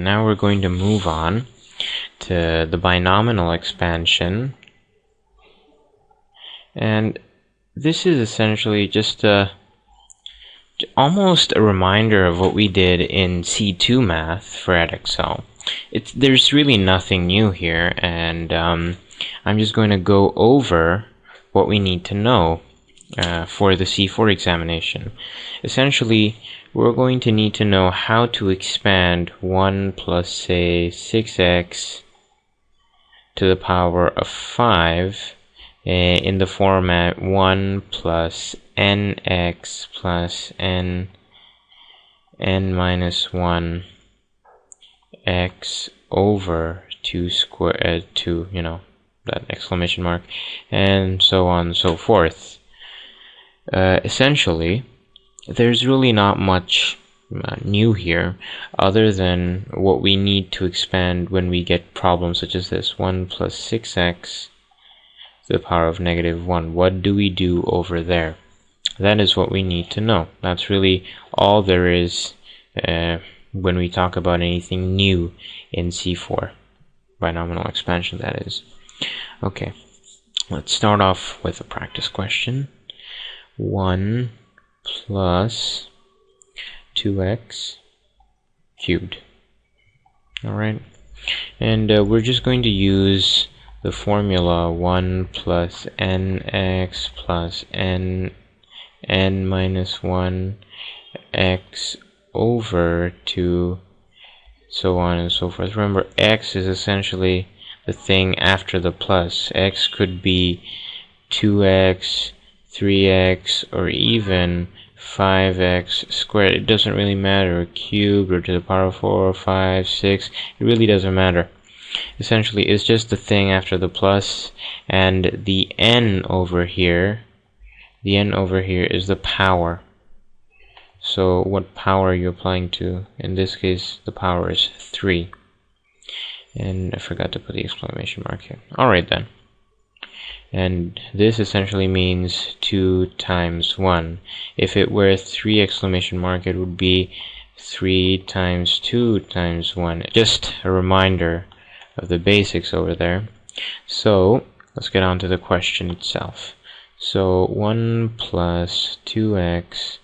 now we're going to move on to the binomial expansion. And this is essentially just almost a reminder of what we did in C2 math for Edexcel. There's really nothing new here, and I'm just going to go over what we need to know for the C4 examination. Essentially, we're going to need to know how to expand 1 plus, say, 6x to the power of 5 in the format 1 plus nx plus n minus 1 x over 2 square, 2, you know, that exclamation mark, and so on and so forth. Essentially, there's really not much new here other than what we need to expand when we get problems such as this: 1 plus 6x to the power of negative 1. What do we do over there? That is what we need to know. That's really all there is when we talk about anything new in C4. Binomial expansion, that is. Okay, let's start off with a practice question. 1 plus 2x cubed. Alright, and we're just going to use the formula 1 plus nx plus n minus 1 x over 2, so on and so forth. Remember, x is essentially the thing after the plus. X could be 2x, 3x, or even 5x squared. It doesn't really matter, or cubed, or to the power of 4, or 5, 6. It really doesn't matter. Essentially, it's just the thing after the plus, and the n over here is the power. So what power are you applying to? In this case, the power is 3. And I forgot to put the exclamation mark here. Alright then. And this essentially means 2 times 1. If it were 3 exclamation mark, it would be 3 times 2 times 1. Just a reminder of the basics over there. So let's get on to the question itself. So 1 plus 2x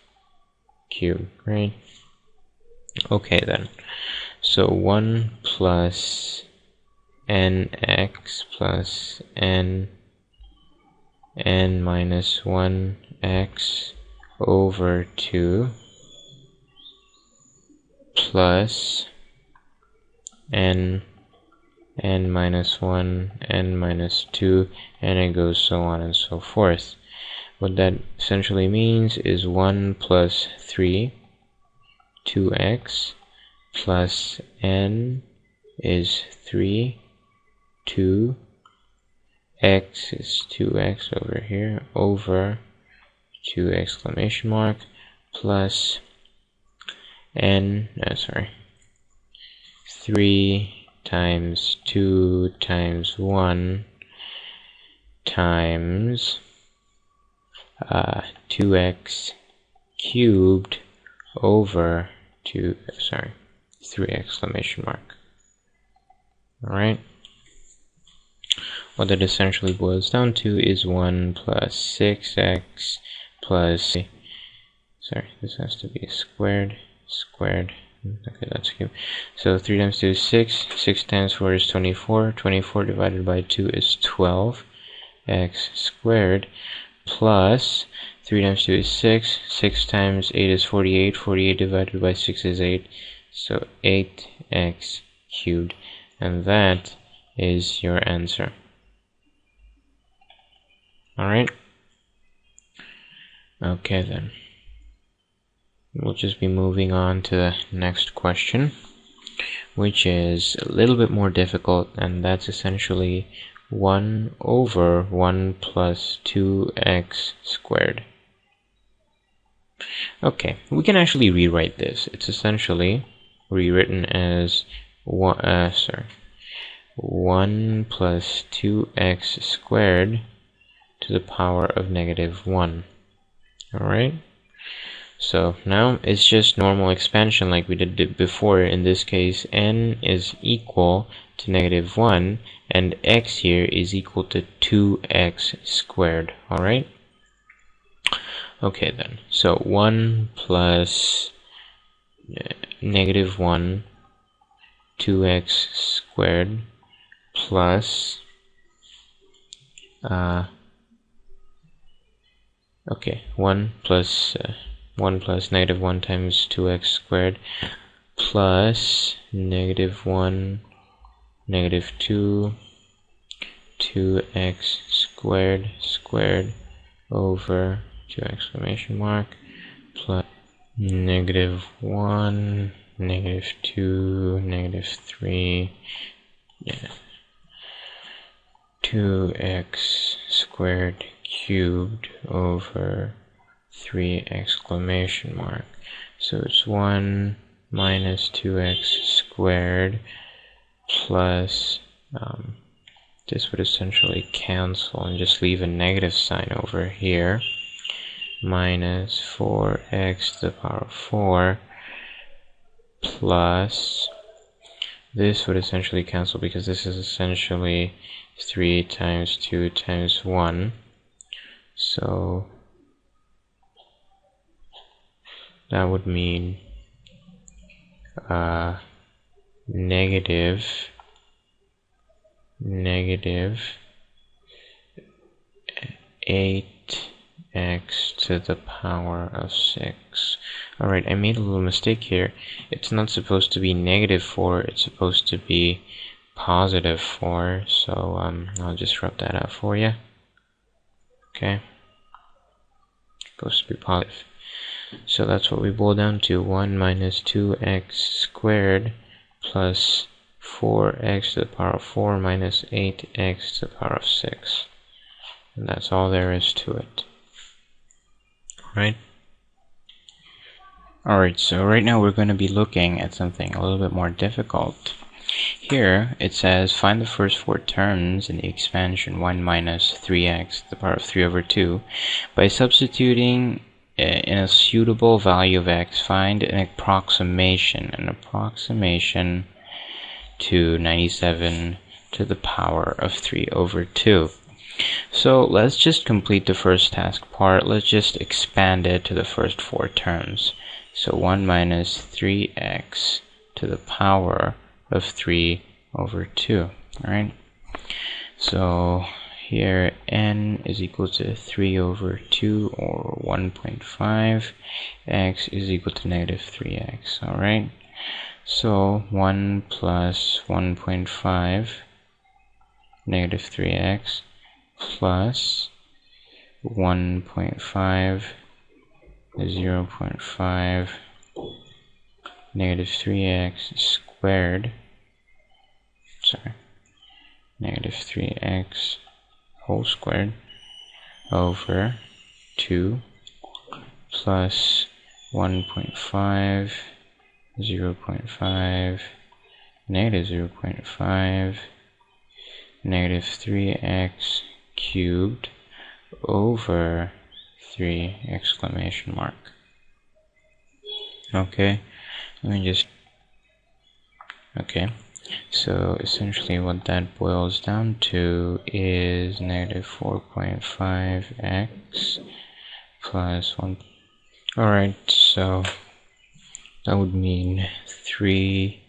cubed, right? Okay then. So 1 plus nx plus n minus 1x over 2 plus n minus 1, n minus 2, and it goes so on and so forth. What that essentially means is 1 plus 3, 2x, plus n is 3, 2, x is 2x over here, over 2 exclamation mark, plus n, 3 times 2 times 1 times 2x cubed over 3 exclamation mark. Alright, what that essentially boils down to is 1 plus 6x plus, this has to be squared, okay, that's cube. So 3 times 2 is 6, 6 times 4 is 24, 24 divided by 2 is 12, x squared, plus 3 times 2 is 6, 6 times 8 is 48, 48 divided by 6 is 8, so 8x cubed, and that is your answer. Alright, okay then. We'll just be moving on to the next question, which is a little bit more difficult, and that's essentially 1 over 1 plus 2x squared. Okay, we can actually rewrite this. It's essentially rewritten as 1 plus 2x squared to the power of negative 1. Alright? So now it's just normal expansion like we did before. In this case, n is equal to -1, and x here is equal to 2x squared. Alright? Okay then, so 1 plus -1, 2x squared plus okay, 1 plus -1 times 2x squared plus -1, -2, 2x squared over 2 exclamation mark plus -1, -2, -3, yeah, 2x squared cubed over 3 exclamation mark. So it's 1 minus 2x squared plus this would essentially cancel and just leave a negative sign over here, minus 4x to the power of 4 plus this would essentially cancel because this is essentially 3 times 2 times 1. So that would mean negative 8x to the power of 6. Alright, I made a little mistake here. It's not supposed to be -4, it's supposed to be +4. So I'll just rub that out for you. Okay, supposed to be positive. So that's what we boil down to, 1 minus 2x squared plus 4x to the power of 4 minus 8x to the power of 6. And that's all there is to it. Right? Alright, so right now we're going to be looking at something a little bit more difficult. Here it says find the first 4 terms in the expansion 1 minus 3x to the power of 3 over 2 by substituting in a suitable value of x. Find an approximation to 97 to the power of 3 over 2. So let's just complete the first task part. Let's just expand it to the first 4 terms. So 1 minus 3x to the power of 3 over 2. Alright, so here n is equal to 3 over 2 or 1.5. X is equal to -3x. Alright, so 1 plus 1.5 -3x plus 1.5 0.5 -3x squared, -3x whole squared over 2 plus 1.5 0.5 -0.5 -3x cubed over 3 exclamation mark. Okay, let me just, okay, so essentially what that boils down to is -4.5x plus 1. Alright, so that would mean 3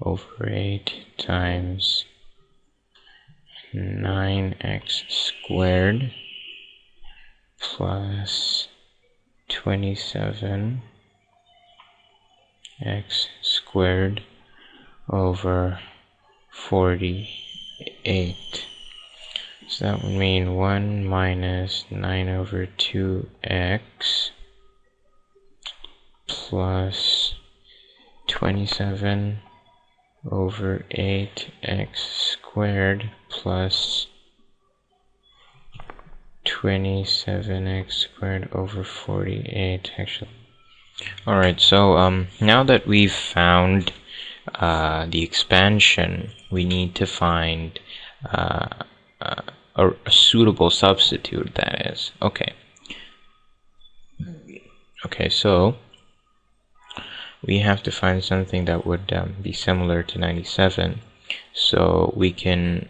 over 8 times 9x squared plus 27x squared over 48. So that would mean 1 minus 9 over 2x plus 27 over 8x squared plus 27x squared over 48 actually. Alright, so now that we've found the expansion, we need to find a suitable substitute, that is. Okay, so we have to find something that would be similar to 97. So we can,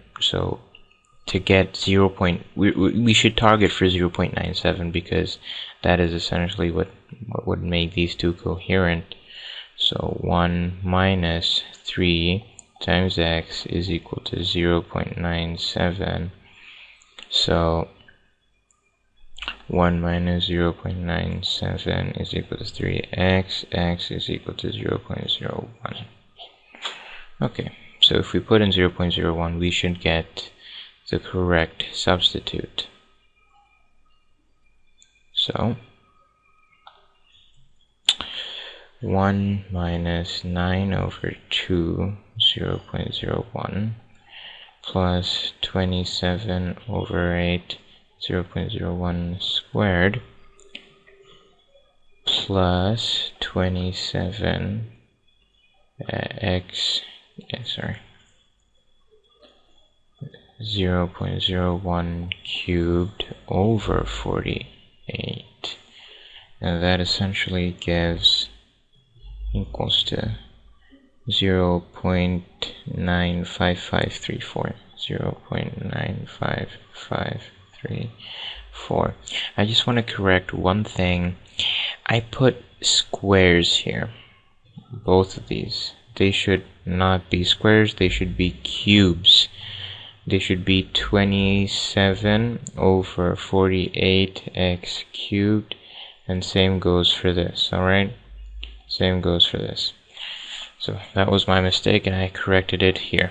to get 0. We should target for 0.97 because that is essentially what would make these two coherent. So 1 minus 3 times x is equal to 0.97. So 1 minus 0.97 is equal to 3x, x is equal to 0.01. Okay, so if we put in 0.01, we should get the correct substitute. So 1 minus 9 over 2, 0.01, plus 27 over 8, 0.01 squared, plus 27 x, 0.01 cubed over 48. And that essentially gives equals to 0.95534. 0.95534. I just want to correct one thing. I put squares here. Both of these. They should not be squares, they should be cubes. They should be 27 over 48x cubed, and same goes for this, alright? Same goes for this. So that was my mistake and I corrected it here.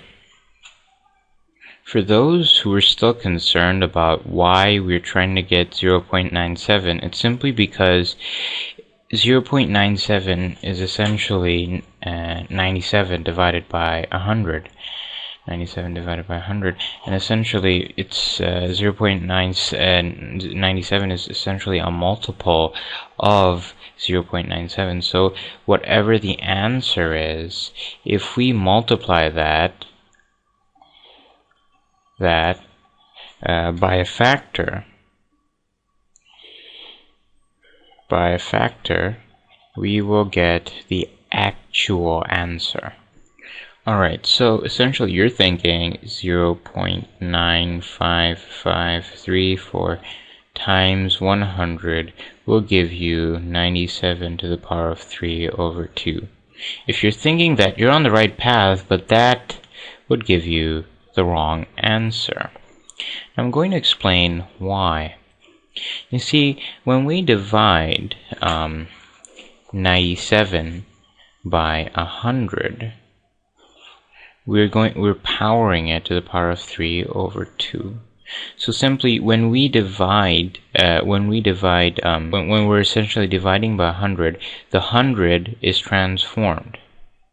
For those who are still concerned about why we're trying to get 0.97, it's simply because 0.97 is essentially 97 divided by 100. 97 divided by 100, and essentially it's 0.97 is essentially a multiple of 0.97. So whatever the answer is, if we multiply that by a factor, we will get the actual answer. Alright, so essentially you're thinking 0.9554 times 100 will give you 97 to the power of 3 over 2. If you're thinking that, you're on the right path, but that would give you the wrong answer. I'm going to explain why. You see, when we divide 97 by 100, we're powering it to the power of 3 over 2. So simply when we're essentially dividing by 100, the 100 is transformed.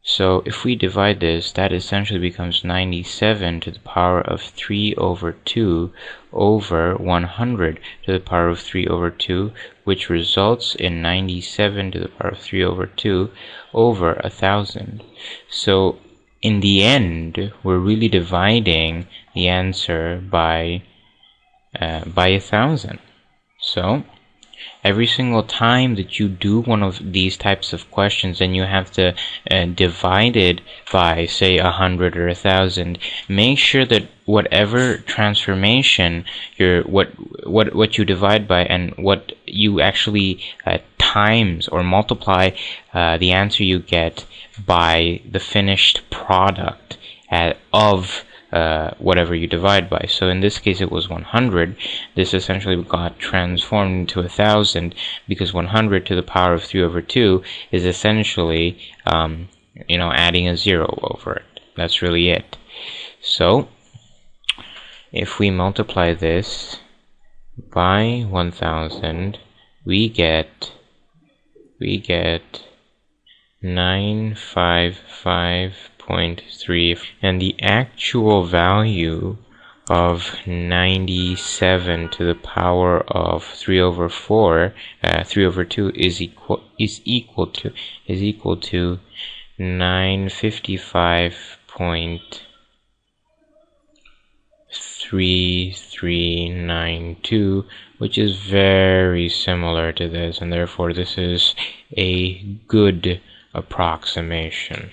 So if we divide this, that essentially becomes 97 to the power of 3 over 2 over 100 to the power of 3 over 2, which results in 97 to the power of 3 over 2 over 1,000. So in the end, we're really dividing the answer by 1,000. So every single time that you do one of these types of questions and you have to divide it by, say, 100 or 1,000, make sure that whatever transformation what you divide by and what you actually times or multiply the answer you get by the finished product of whatever you divide by. So in this case it was 100. This essentially got transformed into 1,000 because 100 to the power of 3 over 2 is essentially adding a 0 over it. That's really it. So if we multiply this by 1,000, we get 955.3, and the actual value of 97 to the power of 3 over 4, 3 over 2 is equal to 955.3392, which is very similar to this, and therefore this is a good approximation.